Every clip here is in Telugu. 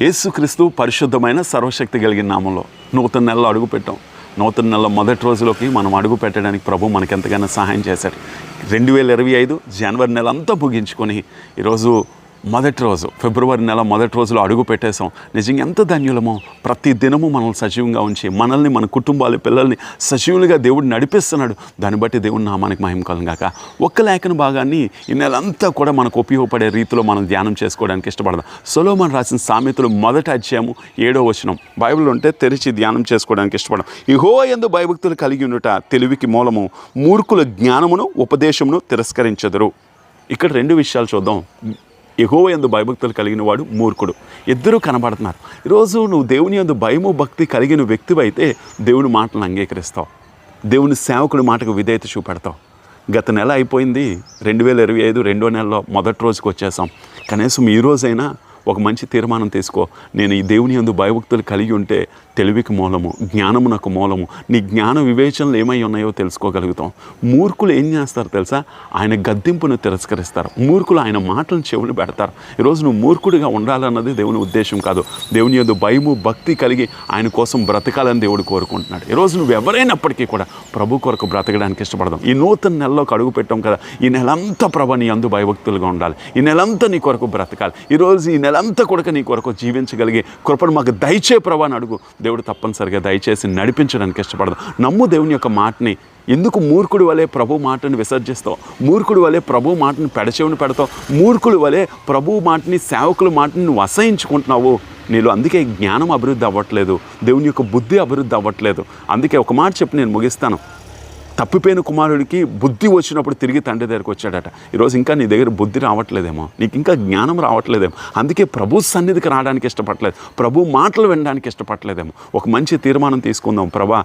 యేసుక్రీస్తు పరిశుద్ధమైన సర్వశక్తి కలిగిన నామంలో నూతన నెలలో అడుగుపెట్టాం. నూతన నెలలో మొదటి రోజులోకి మనం అడుగు పెట్టడానికి ప్రభు మనకి ఎంతగానో సహాయం చేశాడు. 2025 జనవరి నెల అంతా ముగించుకొని ఈరోజు మొదటి రోజు ఫిబ్రవరి నెల మొదటి రోజులో అడుగు పెట్టేశాం. నిజంగా ఎంత ధన్యులమో. ప్రతి దినము మనల్ని సజీవంగా ఉంచి మనల్ని మన కుటుంబాలు పిల్లల్ని సజీవులుగా దేవుడు నడిపిస్తున్నాడు. దాన్ని బట్టి దేవుడు నామానికి మహిమ కలుగాక. ఒక్క లేఖన భాగాన్ని ఈ నెలంతా కూడా మనకు ఉపయోగపడే రీతిలో మనం ధ్యానం చేసుకోవడానికి ఇష్టపడదాం. సొలొమోను రాసిన సామెతలు మొదటి అధ్యాయము 7వ వచనం బైబిల్ ఉంటే తెరిచి ధ్యానం చేసుకోవడానికి ఇష్టపడదాం. యెహోవా యందు భయభక్తులు కలిగి ఉండుట తెలివికి మూలము, మూర్ఖుల జ్ఞానమును ఉపదేశమును తిరస్కరించెదరు. ఇక్కడ 2 విషయాలు చూద్దాం. యెహోవా యందు భయభక్తులు కలిగిన వాడు మూర్ఖుడు. ఇద్దరూ కనబడుతున్నారు. ఈరోజు నువ్వు దేవుని యందు భయము భక్తి కలిగిన వ్యక్తివైతే దేవుని మాటలను అంగీకరిస్తావు. దేవుని సేవకుడి మాటకు విధేయత చూపెడతావు. గత నెల అయిపోయింది, 2025 రెండో నెలలో మొదటి రోజుకి వచ్చేసాం. కనీసం ఈ రోజైనా ఒక మంచి తీర్మానం తీసుకో. నేను ఈ దేవుని యందు భయభక్తులు కలిగి ఉంటే తెలివికి మూలము, జ్ఞానమునకు మూలము. నీ జ్ఞాన వివేచనలు ఏమై ఉన్నాయో తెలుసుకోగలుగుతాం. మూర్ఖులు ఏం చేస్తారు తెలుసా? ఆయన గద్దింపును తిరస్కరిస్తారు. మూర్ఖులు ఆయన మాటలను చెవులు పెడతారు. ఈరోజు నువ్వు మూర్ఖుడిగా ఉండాలన్నది దేవుని ఉద్దేశం కాదు. దేవుని యందు భయము భక్తి కలిగి ఆయన కోసం బ్రతకాలని దేవుడు కోరుకుంటున్నాడు. ఈరోజు నువ్వు ఎవరైనప్పటికీ కూడా ప్రభు కొరకు బ్రతకడానికి ఇష్టపడదాం. ఈ నూతన నెలలోకి అడుగు పెట్టాం కదా, ఈ నెలంతా ప్రభు నీ యందు భయభక్తులుగా ఉండాలి. ఈ నెలంతా నీ కొరకు బ్రతకాలి. ఈరోజు ఈ నెలంతా కూడా నీ కొరకు జీవించగలిగే కృపను మాకు దయచే ప్రభు అని అడుగు. దేవుడు తప్పనిసరిగా దయచేసి నడిపించడానికి ఇష్టపడదాం. నమ్ము దేవుని యొక్క మాటని. ఎందుకు మూర్ఖుడి వలె ప్రభు మాటను విసర్జిస్తావు? మూర్ఖుడి వలె ప్రభు మాటను పెడచెవిని పెడతావు. మూర్ఖుడి వలె ప్రభు మాటని, సేవకుల మాటని నువ్వు అసహించుకుంటున్నావు. నీలో అందుకే జ్ఞానం అభివృద్ధి అవ్వట్లేదు, దేవుని యొక్క బుద్ధి అభివృద్ధి అవ్వట్లేదు. అందుకే ఒక మాట చెప్పి నేను ముగిస్తాను. తప్పిపోయిన కుమారుడికి బుద్ధి వచ్చినప్పుడు తిరిగి తండ్రి దగ్గరికి వచ్చాడట. ఈరోజు ఇంకా నీ దగ్గర బుద్ధి రావట్లేదేమో, నీకు ఇంకా జ్ఞానం రావట్లేదేమో. అందుకే ప్రభు సన్నిధికి రావడానికి ఇష్టపడలేదు, ప్రభు మాటలు వినడానికి ఇష్టపడలేదేమో. ఒక మంచి తీర్మానం తీసుకుందాం. ప్రభా,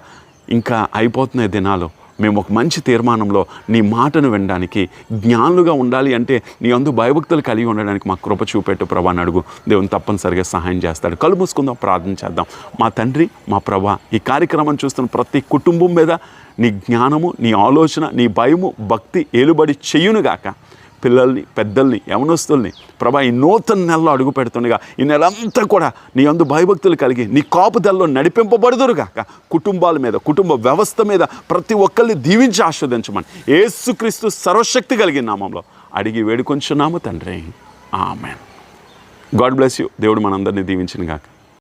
ఇంకా అయిపోతున్నాయి దినాలు, మేము ఒక మంచి తీర్మానంలో నీ మాటను వినడానికి జ్ఞానులుగా ఉండాలి అంటే నీ అందు భయభక్తులు కలిగి ఉండడానికి మాకు కృప చూపెట్టు ప్రభా అని అడుగు. దేవుని తప్పనిసరిగా సహాయం చేస్తాడు. కళ్ళు మూసుకుందాం, ప్రార్థన చేద్దాం. మా తండ్రి, మా ప్రభా, ఈ కార్యక్రమం చూస్తున్న ప్రతి కుటుంబం మీద నీ జ్ఞానము, నీ ఆలోచన, నీ భయము భక్తి ఏలుబడి చెయ్యునుగాక. పిల్లల్ని, పెద్దల్ని, యవనస్తుల్ని ప్రభా ఈ నూతన నెలలో అడుగు పెడుతుండగా ఈ నెలంతా కూడా నీ యందు భయభక్తులు కలిగి నీ కాపుదల్లో నడిపింపబడుదురుగాక. కుటుంబాల మీద, కుటుంబ వ్యవస్థ మీద ప్రతి ఒక్కరిని దీవించి ఆస్వాదించమని యేసుక్రీస్తు సర్వశక్తి కలిగిన నామంలో అడిగి వేడుకొంచున్నాము తండ్రి. ఆమేన్. God bless you. దేవుడు మనందరినీ దీవించునుగాక.